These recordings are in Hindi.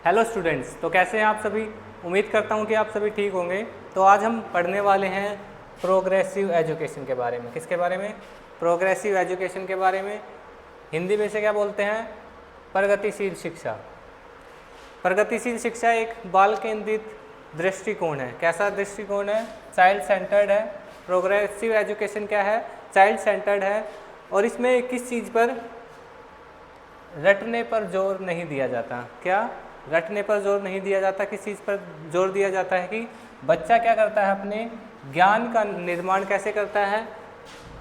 हेलो स्टूडेंट्स, तो कैसे हैं आप सभी। उम्मीद करता हूं कि आप सभी ठीक होंगे। तो आज हम पढ़ने वाले हैं प्रोग्रेसिव एजुकेशन के बारे में। किसके बारे में? प्रोग्रेसिव एजुकेशन के बारे में। हिंदी में से क्या बोलते हैं? प्रगतिशील शिक्षा। प्रगतिशील शिक्षा एक बाल केंद्रित दृष्टिकोण है। कैसा दृष्टिकोण है? चाइल्ड सेंटर्ड है। प्रोग्रेसिव एजुकेशन क्या है? चाइल्ड सेंटर्ड है। और इसमें किस चीज़ पर? रटने पर जोर नहीं दिया जाता। क्या? रटने पर जोर नहीं दिया जाता। किस चीज़ पर जोर दिया जाता है कि बच्चा क्या करता है, अपने ज्ञान का निर्माण कैसे करता है?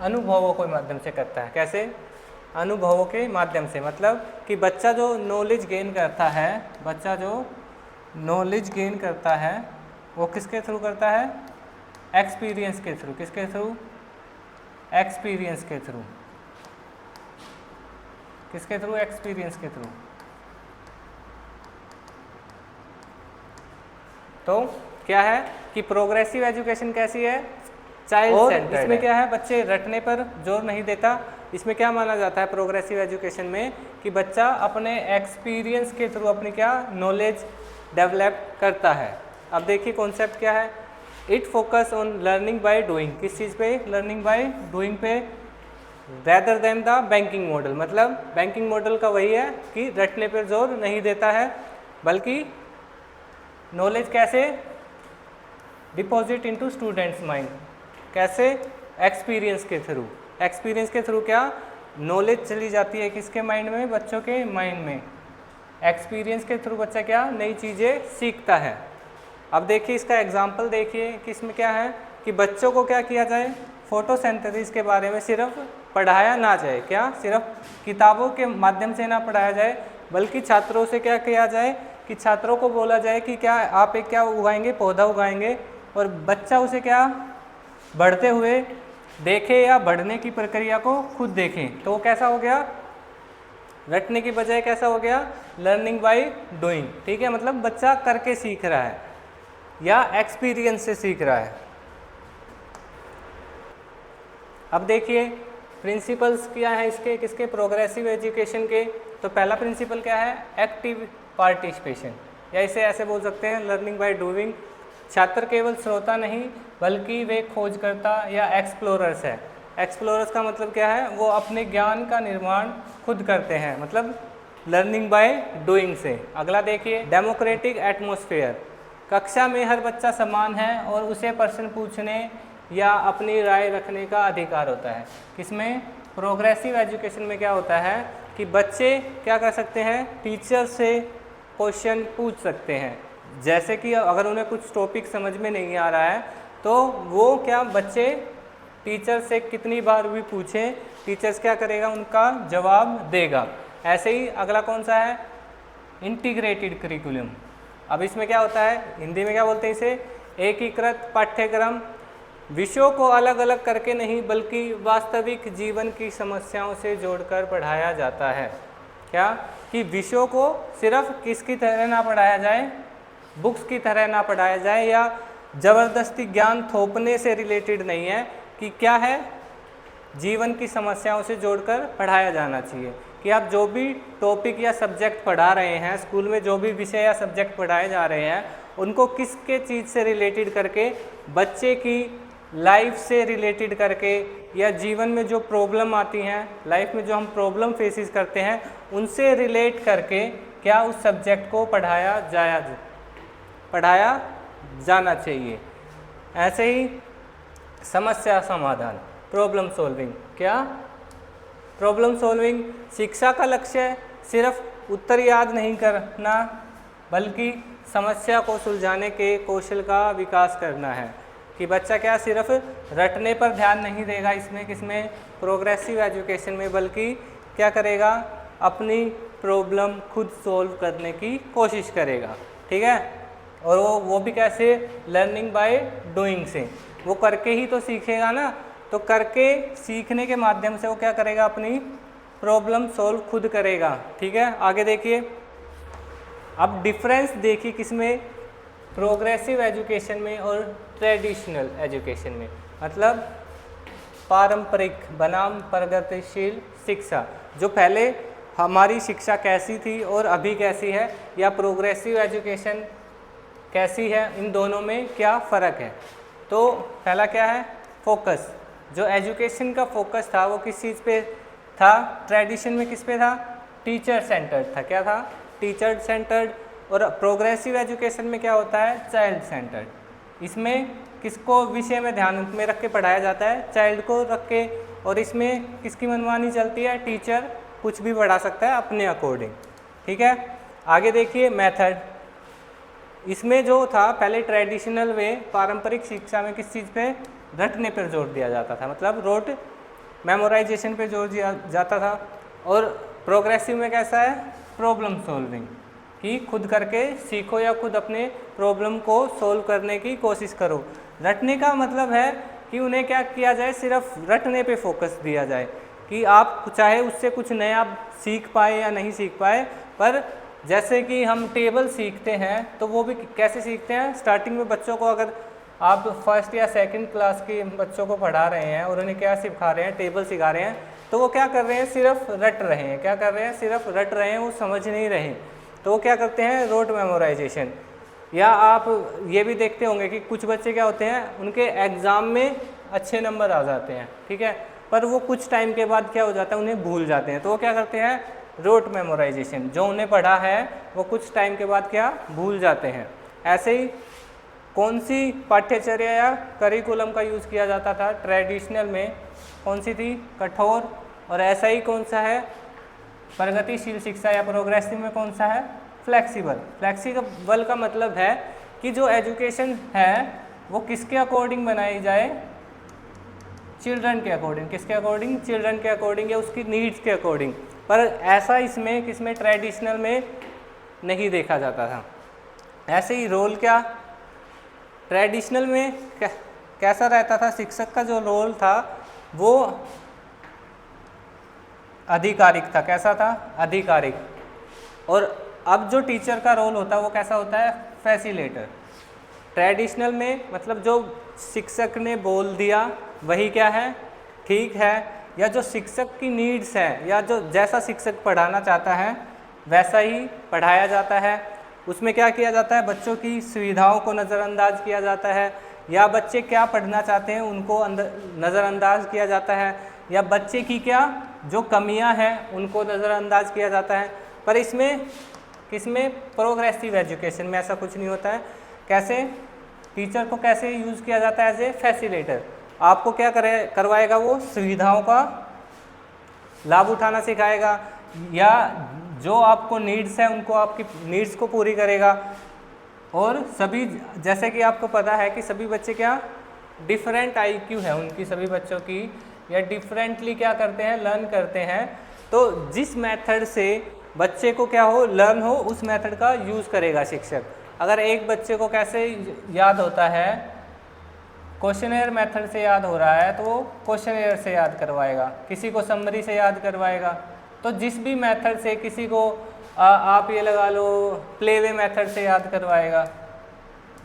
अनुभवों के माध्यम से करता है। कैसे? अनुभवों के माध्यम से। मतलब कि बच्चा जो नॉलेज गेन करता है, बच्चा जो नॉलेज गेन करता है वो किसके थ्रू करता है? एक्सपीरियंस के थ्रू। किसके थ्रू? एक्सपीरियंस के थ्रू। किसके थ्रू? एक्सपीरियंस के थ्रू। तो क्या है कि प्रोग्रेसिव एजुकेशन कैसी है? Child centred. इसमें क्या है? बच्चे रटने पर जोर नहीं देता। इसमें क्या माना जाता है प्रोग्रेसिव एजुकेशन में कि बच्चा अपने एक्सपीरियंस के थ्रू अपनी क्या नॉलेज डेवलप करता है। अब देखिए कॉन्सेप्ट क्या है। It focus on learning by doing. किस चीज़ पे? लर्निंग बाय डूइंग पे, rather than the banking model. मतलब बैंकिंग मॉडल का वही है कि रटने पर जोर नहीं देता है, बल्कि नॉलेज कैसे डिपॉजिट इनटू स्टूडेंट्स माइंड। कैसे? एक्सपीरियंस के थ्रू। एक्सपीरियंस के थ्रू क्या नॉलेज चली जाती है किसके माइंड में? बच्चों के माइंड में। एक्सपीरियंस के थ्रू बच्चा क्या नई चीज़ें सीखता है। अब देखिए इसका एग्जांपल देखिए कि इसमें क्या है कि बच्चों को क्या किया जाए? फोटोसिंथेसिस के बारे में सिर्फ पढ़ाया ना जाए। क्या? सिर्फ किताबों के माध्यम से ना पढ़ाया जाए, बल्कि छात्रों से क्या किया जाए कि छात्रों को बोला जाए कि क्या आप एक क्या उगाएंगे? पौधा उगाएंगे, और बच्चा उसे क्या बढ़ते हुए देखे या बढ़ने की प्रक्रिया को खुद देखें। तो वो कैसा हो गया? रटने की बजाय कैसा हो गया? Learning by doing. ठीक है, मतलब बच्चा करके सीख रहा है या एक्सपीरियंस से सीख रहा है। अब देखिए प्रिंसिपल्स क्या है इसके, किसके? प्रोग्रेसिव एजुकेशन के। तो पहला प्रिंसिपल क्या है? एक्टिव पार्टिसिपेशन, या इसे ऐसे बोल सकते हैं लर्निंग बाय डूइंग। छात्र केवल श्रोता नहीं बल्कि वे खोजकर्ता या एक्सप्लोरर्स है। एक्सप्लोरर्स का मतलब क्या है? वो अपने ज्ञान का निर्माण खुद करते हैं, मतलब लर्निंग बाय डूइंग से। अगला देखिए डेमोक्रेटिक एटमॉस्फेयर। कक्षा में हर बच्चा समान है और उसे प्रश्न पूछने या अपनी राय रखने का अधिकार होता है। किसमें? प्रोग्रेसिव एजुकेशन में क्या होता है कि बच्चे क्या कर सकते हैं? टीचर से क्वेश्चन पूछ सकते हैं। जैसे कि अगर उन्हें कुछ टॉपिक समझ में नहीं आ रहा है तो वो क्या बच्चे टीचर से कितनी बार भी पूछें, टीचर्स क्या करेगा? उनका जवाब देगा। ऐसे ही अगला कौन सा है? Integrated curriculum. अब इसमें क्या होता है? हिंदी में क्या बोलते हैं इसे? एकीकृत पाठ्यक्रम। विषयों को अलग अलग करके नहीं बल्कि वास्तविक जीवन की समस्याओं से जोड़कर पढ़ाया जाता है। क्या? कि विषयों को सिर्फ किसकी तरह ना पढ़ाया जाए? बुक्स की तरह ना पढ़ाया जाए, या ज़बरदस्ती ज्ञान थोपने से रिलेटेड नहीं है, कि क्या है? जीवन की समस्याओं से जोड़कर पढ़ाया जाना चाहिए। कि आप जो भी टॉपिक या सब्जेक्ट पढ़ा रहे हैं स्कूल में, जो भी विषय या सब्जेक्ट पढ़ाए जा रहे हैं, उनको किसके चीज़ से रिलेटेड करके, बच्चे की लाइफ से रिलेटेड करके, या जीवन में जो प्रॉब्लम आती हैं, लाइफ में जो हम प्रॉब्लम फेसेस करते हैं, उनसे रिलेट करके क्या उस सब्जेक्ट को पढ़ाया जाना चाहिए। ऐसे ही समस्या समाधान, प्रॉब्लम सॉल्विंग। क्या? Problem solving. शिक्षा का लक्ष्य सिर्फ उत्तर याद नहीं करना बल्कि समस्या को सुलझाने के कौशल का विकास करना है। कि बच्चा क्या सिर्फ रटने पर ध्यान नहीं देगा इसमें, किसमें? प्रोग्रेसिव एजुकेशन में, बल्कि क्या करेगा? अपनी प्रॉब्लम खुद सॉल्व करने की कोशिश करेगा। ठीक है, और वो भी कैसे? लर्निंग बाय डूइंग से। वो करके ही तो सीखेगा ना, तो करके सीखने के माध्यम से वो क्या करेगा? अपनी प्रॉब्लम सॉल्व खुद करेगा। ठीक है, आगे देखिए। अब डिफरेंस देखिए किसमें? प्रोग्रेसिव एजुकेशन में और ट्रेडिशनल एजुकेशन में। मतलब पारंपरिक बनाम प्रगतिशील शिक्षा। जो पहले हमारी शिक्षा कैसी थी और अभी कैसी है, या प्रोग्रेसिव एजुकेशन कैसी है, इन दोनों में क्या फ़र्क है। तो पहला क्या है, फोकस। जो एजुकेशन का फोकस था वो किस चीज़ पे था, ट्रेडिशन में किस पे था, टीचर सेंटर्ड था। क्या था, टीचर सेंटर्ड। और प्रोग्रेसिव एजुकेशन में क्या होता है, चाइल्ड सेंटर्ड। इसमें किसको विषय में ध्यान में रख के पढ़ाया जाता है, चाइल्ड को रख के। और इसमें किसकी मनमानी चलती है, टीचर कुछ भी पढ़ा सकता है अपने अकॉर्डिंग। ठीक है, आगे देखिए मेथड। इसमें जो था पहले ट्रेडिशनल वे, पारंपरिक शिक्षा में किस चीज़ पे, रटने पर जोर दिया जाता था, मतलब रोट मेमोराइजेशन पे जोर दिया जाता था। और प्रोग्रेसिव में कैसा है, प्रॉब्लम सॉल्विंग, कि खुद करके सीखो या खुद अपने प्रॉब्लम को सॉल्व करने की कोशिश करो। रटने का मतलब है कि उन्हें क्या किया जाए, सिर्फ रटने पे फोकस दिया जाए, कि आप चाहे उससे कुछ नया सीख पाए या नहीं सीख पाए। पर जैसे कि हम टेबल सीखते हैं तो वो भी कैसे सीखते हैं, स्टार्टिंग में बच्चों को अगर आप फर्स्ट या सेकंड क्लास के बच्चों को पढ़ा रहे हैं और उन्हें क्या सिखा रहे हैं, टेबल सिखा रहे हैं, तो वो क्या कर रहे हैं, सिर्फ रट रहे हैं। क्या कर रहे हैं, सिर्फ रट रहे हैं, वो समझ नहीं रहे। तो वो क्या करते हैं, रोट मेमोराइजेशन। या आप ये भी देखते होंगे कि कुछ बच्चे क्या होते हैं, उनके एग्ज़ाम में अच्छे नंबर आ जाते हैं, ठीक है, पर वो कुछ टाइम के बाद क्या हो जाता है, उन्हें भूल जाते हैं। तो वो क्या करते हैं, रोट मेमोराइजेशन। जो उन्हें पढ़ा है वो कुछ टाइम के बाद क्या, भूल जाते हैं। ऐसे ही कौन सी पाठ्यचर्या या करिकुलम का यूज़ किया जाता था ट्रेडिशनल में, कौन सी थी, कठोर। और ऐसा ही कौन सा है, प्रगतिशील शिक्षा या प्रोग्रेसिव में कौन सा है, फ्लेक्सिबल। फ्लेक्सिबल का मतलब है कि जो एजुकेशन है वो किसके अकॉर्डिंग बनाई जाए, चिल्ड्रन के अकॉर्डिंग। किसके अकॉर्डिंग, चिल्ड्रन के अकॉर्डिंग या उसकी नीड्स के अकॉर्डिंग। पर ऐसा इसमें किसमें, ट्रेडिशनल में नहीं देखा जाता था। ऐसे ही रोल क्या, ट्रेडिशनल में कैसा रहता था, शिक्षक का जो रोल था वो आधिकारिक था। कैसा था, आधिकारिक। और अब जो टीचर का रोल होता है वो कैसा होता है, फैसिलिटेटर। ट्रेडिशनल में मतलब जो शिक्षक ने बोल दिया वही क्या है, ठीक है, या जो शिक्षक की नीड्स है या जो जैसा शिक्षक पढ़ाना चाहता है वैसा ही पढ़ाया जाता है। उसमें क्या किया जाता है, बच्चों की सुविधाओं को नज़रअंदाज किया जाता है, या बच्चे क्या पढ़ना चाहते हैं उनको नज़रअंदाज किया जाता है, या बच्चे की क्या जो कमियां हैं उनको नज़रअंदाज किया जाता है। पर इसमें किसमें, प्रोग्रेसिव एजुकेशन में ऐसा कुछ नहीं होता है। कैसे, टीचर को कैसे यूज़ किया जाता है, एज ए फैसिलिटेटर। आपको क्या करवाएगा, वो सुविधाओं का लाभ उठाना सिखाएगा, या जो आपको नीड्स है उनको, आपकी नीड्स को पूरी करेगा। और सभी, जैसे कि आपको पता है कि सभी बच्चे क्या, डिफरेंट IQ है उनकी, सभी बच्चों की, या डिफरेंटली क्या करते हैं, लर्न करते हैं। तो जिस मेथड से बच्चे को क्या हो, लर्न हो, उस मेथड का यूज़ करेगा शिक्षक। अगर एक बच्चे को कैसे याद होता है, क्वेश्चनेयर मेथड से याद हो रहा है तो वो क्वेश्चनेयर से याद करवाएगा, किसी को समरी से याद करवाएगा। तो जिस भी मेथड से किसी को आप ये लगा लो प्लेवे मेथड से याद करवाएगा।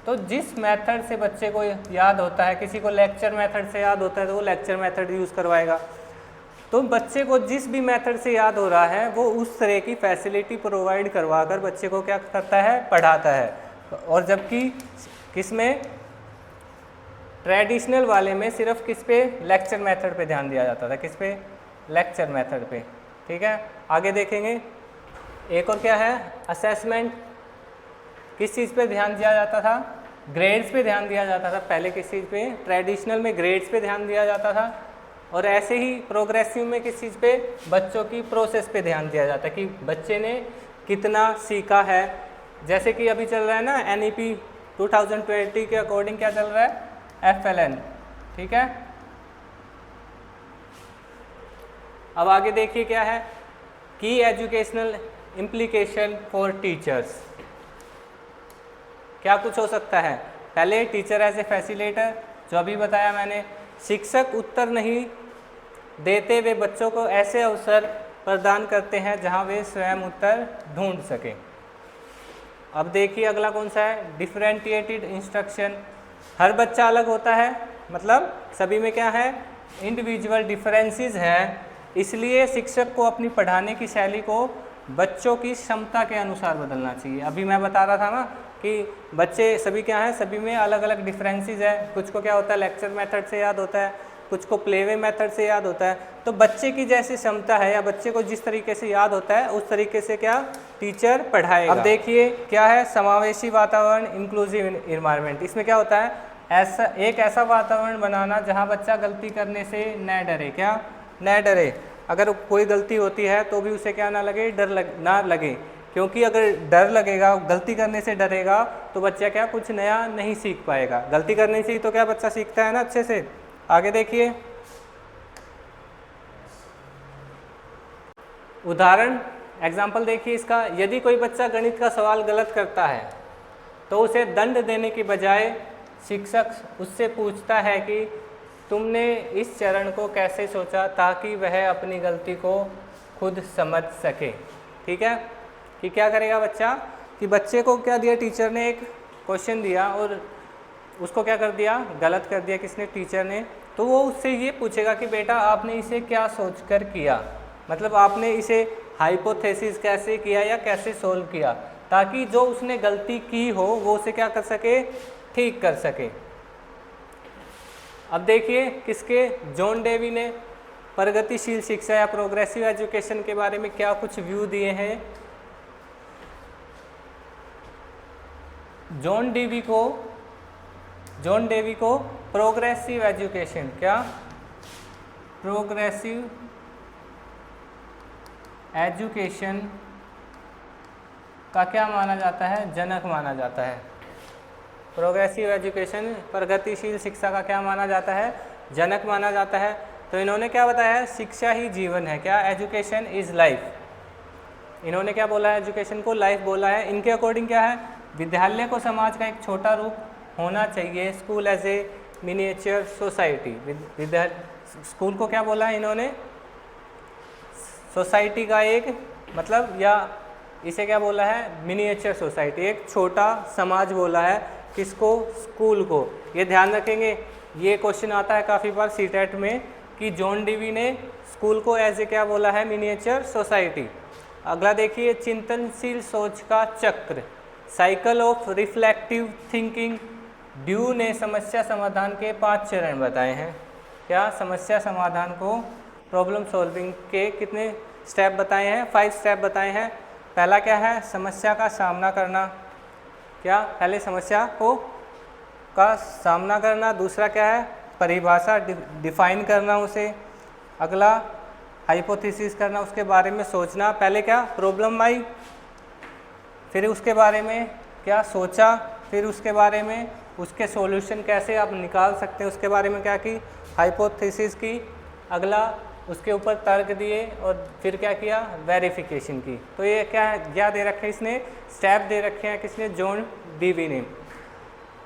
तो जिस मेथड से बच्चे को याद होता है, किसी को लेक्चर मेथड से याद होता है तो वो लेक्चर मेथड यूज़ करवाएगा। तो बच्चे को जिस भी मेथड से याद हो रहा है वो उस तरह की फैसिलिटी प्रोवाइड करवा कर बच्चे को क्या करता है, पढ़ाता है। और जबकि किसमें, ट्रेडिशनल वाले में सिर्फ किस पे, लेक्चर मेथड पे ध्यान दिया जाता था। किस पे, लेक्चर मेथड पे। ठीक है, आगे देखेंगे। एक और क्या है, असेसमेंट। किस चीज़ पे ध्यान दिया जाता था, ग्रेड्स पे ध्यान दिया जाता था। पहले किस चीज़ पे, ट्रेडिशनल में ग्रेड्स पे ध्यान दिया जाता था। और ऐसे ही प्रोग्रेसिव में किस चीज़ पे, बच्चों की प्रोसेस पे ध्यान दिया जाता है कि बच्चे ने कितना सीखा है। जैसे कि अभी चल रहा है ना NEP 2020 के अकॉर्डिंग क्या चल रहा है, FLN। ठीक है, अब आगे देखिए क्या है, की एजुकेशनल इम्प्लीकेशन फॉर टीचर्स। क्या कुछ हो सकता है, पहले टीचर एज ए फैसिलिटेटर, जो अभी बताया मैंने। शिक्षक उत्तर नहीं देते हुए बच्चों को ऐसे अवसर प्रदान करते हैं जहां वे स्वयं उत्तर ढूंढ सकें। अब देखिए अगला कौन सा है, डिफरेंटिएटेड इंस्ट्रक्शन। हर बच्चा अलग होता है, मतलब सभी में क्या है, इंडिविजुअल डिफरेंसेस हैं, इसलिए शिक्षक को अपनी पढ़ाने की शैली को बच्चों की क्षमता के अनुसार बदलना चाहिए। अभी मैं बता रहा था ना कि बच्चे सभी क्या हैं, सभी में अलग अलग डिफरेंसेस है। कुछ को क्या होता है लेक्चर मेथड से याद होता है, कुछ को प्लेवे मेथड से याद होता है। तो बच्चे की जैसी क्षमता है या बच्चे को जिस तरीके से याद होता है उस तरीके से क्या टीचर पढ़ाएगा। अब देखिए क्या है समावेशी वातावरण, इंक्लूसिव इन्वायरमेंट। इसमें क्या होता है, ऐसा वातावरण बनाना जहाँ बच्चा गलती करने से न डरे। क्या न डरे, अगर कोई गलती होती है तो भी उसे क्या ना लगे, ना लगे, क्योंकि अगर डर लगेगा, गलती करने से डरेगा तो बच्चा क्या कुछ नया नहीं सीख पाएगा। गलती करने से ही तो क्या बच्चा सीखता है ना अच्छे से। आगे देखिए उदाहरण, एग्जाम्पल देखिए इसका। यदि कोई बच्चा गणित का सवाल गलत करता है तो उसे दंड देने की बजाय शिक्षक उससे पूछता है कि तुमने इस चरण को कैसे सोचा, ताकि वह अपनी गलती को खुद समझ सके। ठीक है, कि क्या करेगा बच्चा, कि बच्चे को क्या दिया टीचर ने, एक क्वेश्चन दिया और उसको क्या कर दिया, गलत कर दिया किसने, टीचर ने। तो वो उससे ये पूछेगा कि बेटा आपने इसे क्या सोचकर किया, मतलब आपने इसे हाइपोथेसिस कैसे किया या कैसे सोल्व किया, ताकि जो उसने गलती की हो वो उसे क्या कर सके, ठीक कर सके। अब देखिए किसके, जॉन डेवी ने प्रगतिशील शिक्षा या प्रोग्रेसिव एजुकेशन के बारे में क्या कुछ व्यू दिए हैं। जॉन डेवी को प्रोग्रेसिव एजुकेशन, क्या प्रोग्रेसिव एजुकेशन का क्या माना जाता है, जनक माना जाता है। प्रोग्रेसिव एजुकेशन, प्रगतिशील शिक्षा का क्या माना जाता है, जनक माना जाता है। तो इन्होंने क्या बताया है, शिक्षा ही जीवन है। क्या, एजुकेशन इज़ लाइफ। इन्होंने क्या बोला है, एजुकेशन को लाइफ बोला है। इनके अकॉर्डिंग क्या है, विद्यालय को समाज का एक छोटा रूप होना चाहिए, school as a miniature society. School को क्या बोला है इन्होंने, सोसाइटी का एक, मतलब या इसे क्या बोला है, मिनिएचर सोसाइटी, एक छोटा समाज बोला है। किसको, स्कूल को। ये ध्यान रखेंगे, ये क्वेश्चन आता है काफ़ी बार सीटेट में कि जॉन डेवी ने स्कूल को एज ए क्या बोला है, मिनिएचर सोसाइटी। अगला देखिए चिंतनशील सोच का चक्र, cycle of reflective thinking. Due ने समस्या समाधान के 5 चरण बताए हैं। क्या, समस्या समाधान को, प्रॉब्लम सॉल्विंग के कितने स्टेप बताए हैं, 5 स्टेप बताए हैं। पहला क्या है, समस्या का सामना करना। क्या, पहले समस्या का सामना करना। दूसरा क्या है, परिभाषा, डिफाइन करना उसे। अगला हाइपोथेसिस करना, उसके बारे में सोचना। पहले क्या, प्रॉब्लम आई, फिर उसके बारे में क्या सोचा, फिर उसके बारे में उसके सॉल्यूशन कैसे आप निकाल सकते हैं, उसके बारे में क्या की, हाइपोथेसिस की। अगला उसके ऊपर तर्क दिए और फिर क्या किया, वेरिफिकेशन की। तो ये क्या दे रखे हैं इसने, स्टेप दे रखे हैं किसने, जॉन डेवी ने।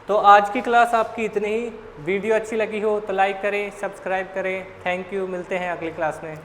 तो आज की क्लास आपकी इतनी ही। वीडियो अच्छी लगी हो तो लाइक करें, सब्सक्राइब करें। थैंक यू, मिलते हैं अगली क्लास में।